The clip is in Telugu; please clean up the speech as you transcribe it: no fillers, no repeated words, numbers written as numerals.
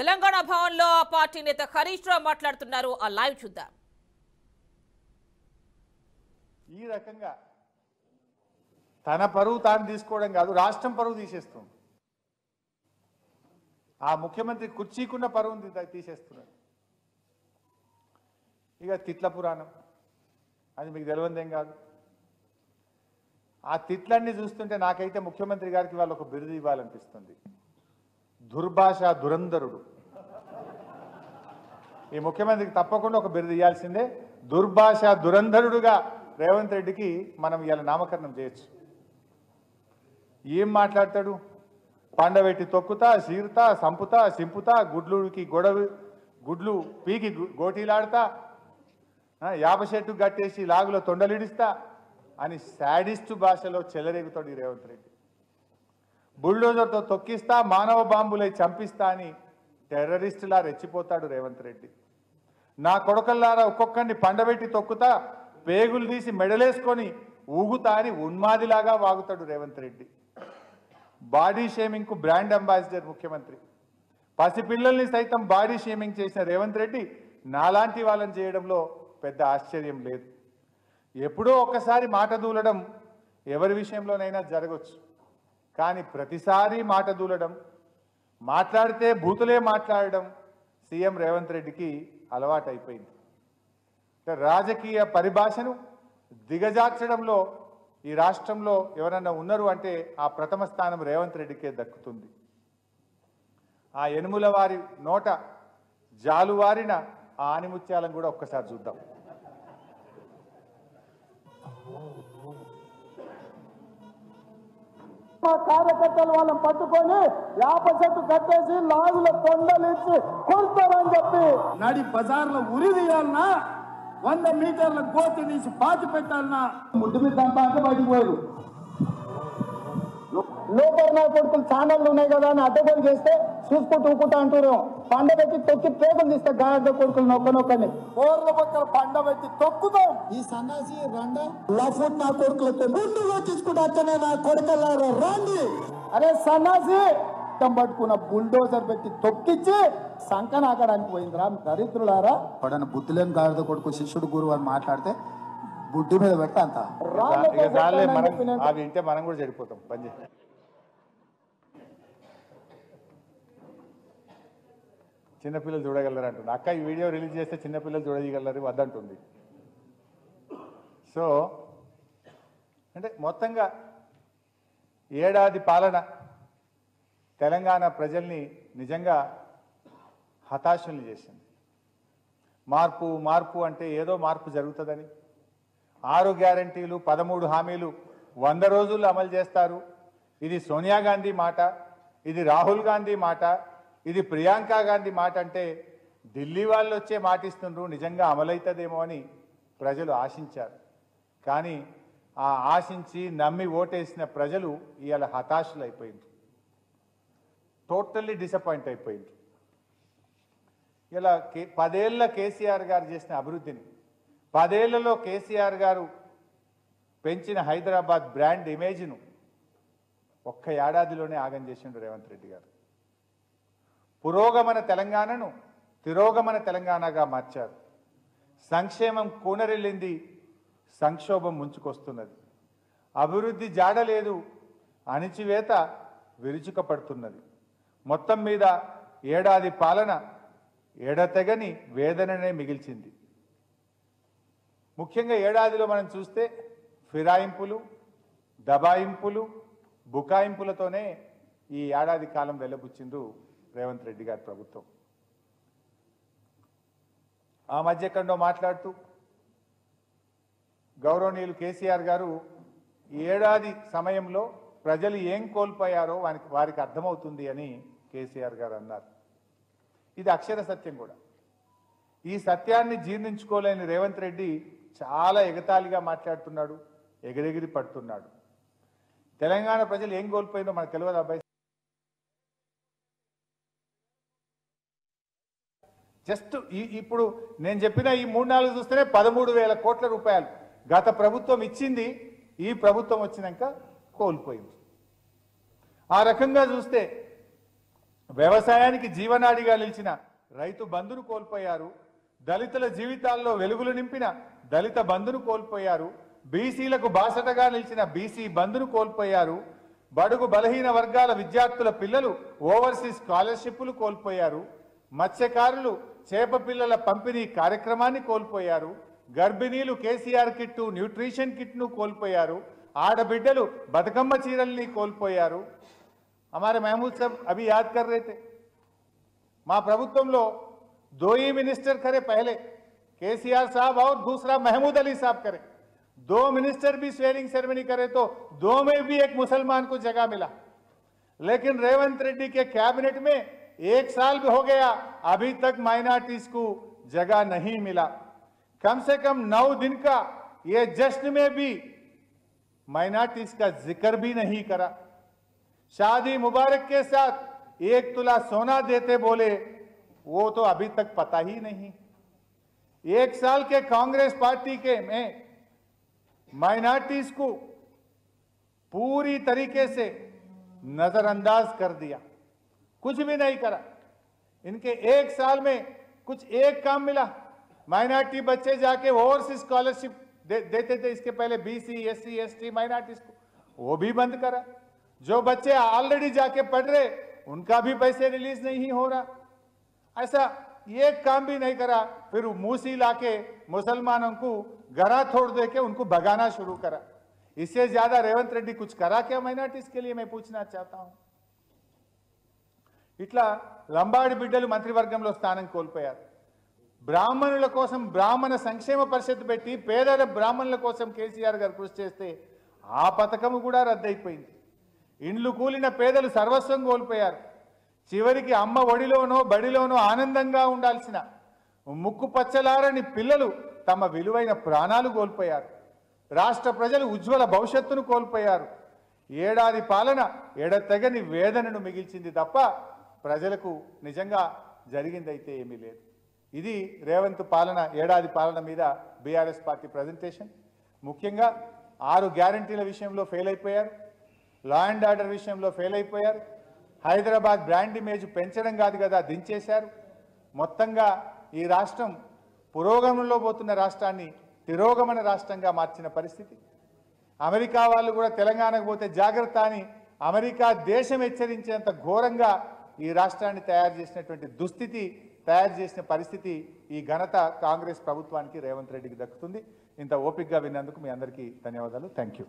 తెలంగాణ భవన్లో ఆ పార్టీ నేత హరీష్ రావు మాట్లాడుతున్నారు. ఆ లైవ్ చూద్దాం. ఈ రకంగా తన పరువు తాను తీసుకోవడం కాదు, రాష్ట్రం పరువు తీసేస్తుంది. ఆ ముఖ్యమంత్రి కుర్చీకున్న పరువుని తీసేస్తున్నారు. ఇక తిట్ల పురాణం అది మీకు తెలియదేం కాదు. ఆ తిట్లన్నీ చూస్తుంటే నాకైతే ముఖ్యమంత్రి గారికి వాళ్ళు ఒక బిరుదు ఇవ్వాలనిపిస్తుంది. దుర్భాష దురంధరుడు. ఈ ముఖ్యమంత్రికి తప్పకుండా ఒక బిరుదు ఇవ్వాల్సిందే. దుర్భాష దురంధరుడుగా రేవంత్ రెడ్డికి మనం ఇవాళ నామకరణం చేయొచ్చు. ఏం మాట్లాడతాడు? పండబెట్టి తొక్కుతా, సీరుతా, సంపుతా, సింపుతా, గుడ్లుకి గుడ్లు పీకి గోటీలాడతా, యాప చెట్టు కట్టేసి లాగులో తొండలిడిస్తా అని శాడిస్టు భాషలో చెలరేగుతాడు ఈ రేవంత్ రెడ్డి. బుల్డోజర్తో తొక్కిస్తా, మానవ బాంబులై చంపిస్తా అని టెర్రరిస్టులా రెచ్చిపోతాడు రేవంత్ రెడ్డి. నా కొడకల్లారా ఒక్కొక్కరిని పండబెట్టి తొక్కుతా, పేగులు తీసి మెడలేసుకొని ఊగుతా అని ఉన్మాదిలాగా వాగుతాడు రేవంత్ రెడ్డి. బాడీ షేమింగ్కు బ్రాండ్ అంబాసిడర్ ముఖ్యమంత్రి. పసిపిల్లల్ని సైతం బాడీ షేమింగ్ చేసిన రేవంత్ రెడ్డి నాలాంటి వాళ్ళని చేయడంలో పెద్ద ఆశ్చర్యం లేదు. ఎప్పుడో ఒక్కసారి మాట దూలడం ఎవరి విషయంలోనైనా జరగవచ్చు. కానీ ప్రతిసారి మాట దూలడం, మాట్లాడితే బూతులే మాట్లాడడం సీఎం రేవంత్ రెడ్డికి అలవాటైపోయింది. రాజకీయ పరిభాషను దిగజార్చడంలో ఈ రాష్ట్రంలో ఎవరన్నా ఉన్నారు అంటే ఆ ప్రథమ స్థానం రేవంత్ రెడ్డికే దక్కుతుంది. ఆ ఎనుముల వారి నోట జాలువారిన ఆ ఆనిముత్యాలను కూడా ఒక్కసారి చూద్దాం. మా కార్యకర్తలు వాళ్ళని పట్టుకొని యాప చెట్టు కట్టేసి లాగులో కొండలిచ్చి కొడతారని చెప్పి నడి బజార్లో ఉరి తీయాలన్నా, 100 మీటర్ల గోతి తీసి పాతి పెట్టాలన్నా ముడ్డు మీద దంపా అంటే బయటకు పోయారు. లోపల నా కొడుకులు ఛానళ్ళు ఉన్నాయి కదా అని అడ్డగోలు చేస్తే చూసుకుంటూ ఊకుంటా అంటారు. పండబెట్టి తొక్కి పేగులు తీస్తే గాడి కొడుకులు నొక్కనొక్కని కోర్ల పక్కన పండబెట్టి తొక్కుతాం. ఈ సన్నాసి రండ లఫుట్ నా కొడుకులతో ముందు వచ్చేసుకుంటా అట్టనే నా కొడుకల్లారా రండి. అరే సన్నాసి పట్టుకున్న బుల్డోజర్ పెట్టి తొక్కిచ్చి సంకనాకడానికి పోయిందిరా దరిద్రులారా. పడన బుద్ధిలేని గాడిద కొడుకు శిష్యుడు గురువు అని మాట్లాడితే బుడ్డి మీద పెట్టి అంత వింటే మనం కూడా చెడిపోతాం. పని చేసి చిన్నపిల్లలు చూడగలరు అంటుంది అక్క. ఈ వీడియో రిలీజ్ చేస్తే చిన్నపిల్లలు చూడగలరు వద్దంటుంది. సో అంటే మొత్తంగా ఏడాది పాలన తెలంగాణ ప్రజల్ని నిజంగా హతాశుల్ని చేసింది. మార్పు మార్పు అంటే ఏదో మార్పు జరుగుతుందని, 6 గ్యారంటీలు 13 హామీలు 100 రోజుల్లో అమలు చేస్తారు. ఇది సోనియా గాంధీ మాట, ఇది రాహుల్ గాంధీ మాట, ఇది ప్రియాంక గాంధీ మాట అంటే ఢిల్లీ వాళ్ళు వచ్చే మాటిస్తుండ్రు, నిజంగా అమలవుతుందేమో అని ప్రజలు ఆశించారు. కానీ ఆ ఆశించి నమ్మి ఓటేసిన ప్రజలు ఇవాళ హతాశులు అయిపోయింది. టోటల్లీ డిసప్పాయింట్ అయిపోయింది. ఇలా 10 ఏళ్ల కేసీఆర్ గారు చేసిన అభివృద్ధిని, 10 ఏళ్లలో కేసీఆర్ గారు పెంచిన హైదరాబాద్ బ్రాండ్ ఇమేజ్ను ఒక్క ఏడాదిలోనే ఆగం చేసిండు రేవంత్ రెడ్డి గారు. పురోగమన తెలంగాణను తిరోగమన తెలంగాణగా మార్చారు. సంక్షేమం కూనరెళ్ళింది, సంక్షోభం ముంచుకొస్తున్నది. అభివృద్ధి జాడలేదు, అణిచివేత విరుచుకపడుతున్నది. మొత్తం మీద ఏడాది పాలన ఎడతెగని వేదననే మిగిల్చింది. ముఖ్యంగా ఏడాదిలో మనం చూస్తే ఫిరాయింపులు, దబాయింపులు, బుకాయింపులతోనే ఈ ఏడాది కాలం వెల్లబుచ్చిండ్రు రేవంత్ రెడ్డి గారి ప్రభుత్వం. ఆ మధ్య ఎక్కడో మాట్లాడుతూ గౌరవనీయులు కేసీఆర్ గారు ఈ ఏడాది సమయంలో ప్రజలు ఏం కోల్పోయారో వారికి అర్థమవుతుంది అని కేసీఆర్ గారు అన్నారు. ఇది అక్షర సత్యం కూడా. ఈ సత్యాన్ని జీర్ణించుకోలేని రేవంత్ రెడ్డి చాలా ఎగతాళిగా మాట్లాడుతున్నాడు, ఎగిరెగిరి పడుతున్నాడు. తెలంగాణ ప్రజలు ఏం కోల్పోయిందో మనకు తెలియదు అబ్బాయి. జస్ట్ ఇప్పుడు నేను చెప్పిన ఈ 3-4 చూస్తేనే 13,000 కోట్ల రూపాయలు గత ప్రభుత్వం ఇచ్చింది, ఈ ప్రభుత్వం వచ్చినాక కోల్పోయింది. ఆ రకంగా చూస్తే వ్యవసాయానికి జీవనాడిగా నిలిచిన రైతు బంధును కోల్పోయారు. దళితుల జీవితాల్లో వెలుగులు నింపిన దళిత బంధును కోల్పోయారు. బీసీలకు బాసటగా నిలిచిన బీసీ బంధును కోల్పోయారు. బడుగు బలహీన వర్గాల విద్యార్థుల పిల్లలు ఓవర్సీస్ స్కాలర్షిప్లు కోల్పోయారు. మత్స్యకారులు చేప పిల్లల పంపిణీ కార్యక్రమాన్ని కోల్పోయారు. గర్భిణీలు కేసీఆర్ కిట్టు న్యూట్రిషన్ కిట్ను కోల్పోయారు. ఆడబిడ్డలు బతుకమ్మ చీరల్ని కోల్పోయారు. हमारे महमूद साहब अभी याद कर रहे थे, मां प्रभुत्वंलो 2 ही मिनिस्टर करे, पहले केसीआर साहब और दूसरा महमूद अली साहब करे. 2 मिनिस्टर भी स्वेरिंग सेरेमनी करे तो 2 में भी एक मुसलमान को जगह मिला. लेकिन रेवंत रेड्डी के कैबिनेट में 1 साल भी हो गया, अभी तक माइनॉरिटीज को जगह नहीं मिला. कम से कम 9 दिन का ये जश्न में भी माइनॉरिटीज का जिक्र भी नहीं करा. शादी मुबारक के साथ 1 तुला सोना देते बोले, वो तो अभी तक पता ही नहीं. 1 साल के कांग्रेस पार्टी के में माइनॉरिटीज को पूरी तरीके से नजरअंदाज कर दिया, कुछ भी नहीं करा. इनके 1 साल में कुछ एक काम मिला. माइनॉरिटी बच्चे जाके ओवरसीज स्कॉलरशिप देते थे इसके पहले, बीसी एससी एसटी माइनॉरिटीज को, वो भी बंद करा. जो बच्चे ऑलरेडी जाके पढ़ रहे उनका भी पैसे रिलीज नहीं हो रहा. ऐसा एक काम भी नहीं करा. फिर मूसी लाके मुसलमानों को घरा छोड़ दे के उनको भगाना शुरू करा. इससे ज्यादा रेवंत रेड्डी कुछ करा क्या माइनॉरिटीज के लिए, मैं पूछना चाहता हूं. ఇట్లా లంబాడి బిడ్డలు మంత్రివర్గంలో స్థానం కోల్పోయారు. బ్రాహ్మణుల కోసం బ్రాహ్మణ సంక్షేమ పరిషత్ పెట్టి పేదల బ్రాహ్మణుల కోసం కేసీఆర్ గారు కృషి చేస్తే ఆ పథకం కూడా రద్దయిపోయింది. ఇండ్లు కూలిన పేదలు సర్వస్వం కోల్పోయారు. చివరికి అమ్మ ఒడిలోనో బడిలోనో ఆనందంగా ఉండాల్సిన ముక్కు పచ్చలారని పిల్లలు తమ విలువైన ప్రాణాలు కోల్పోయారు. రాష్ట్ర ప్రజలు ఉజ్వల భవిష్యత్తును కోల్పోయారు. ఏడాది పాలన ఎడతెగని వేదనను మిగిల్చింది తప్ప ప్రజలకు నిజంగా జరిగిందైతే ఏమీ లేదు. ఇది రేవంత్ పాలన, ఏడాది పాలన మీద బీఆర్ఎస్ పార్టీ ప్రజెంటేషన్. ముఖ్యంగా 6 గ్యారంటీల విషయంలో ఫెయిల్ అయిపోయారు. లా అండ్ ఆర్డర్ విషయంలో ఫెయిల్ అయిపోయారు. హైదరాబాద్ బ్రాండ్ ఇమేజ్ పెంచడం కాదు కదా దించేశారు. మొత్తంగా ఈ రాష్ట్రం పురోగమనంలో పోతున్న రాష్ట్రాన్ని తిరోగమన రాష్ట్రంగా మార్చిన పరిస్థితి. అమెరికా వాళ్ళు కూడా తెలంగాణకు పోతే జాగ్రత్త అని అమెరికా దేశం హెచ్చరించేంత ఘోరంగా ఈ రాష్ట్రాన్ని తయారు చేసినటువంటి దుస్థితి, తయారు చేసిన పరిస్థితి, ఈ ఘనత కాంగ్రెస్ ప్రభుత్వానికి రేవంత్ రెడ్డికి దక్కుతుంది. ఇంత ఓపికగా విన్నందుకు మీ అందరికీ ధన్యవాదాలు. Thank you.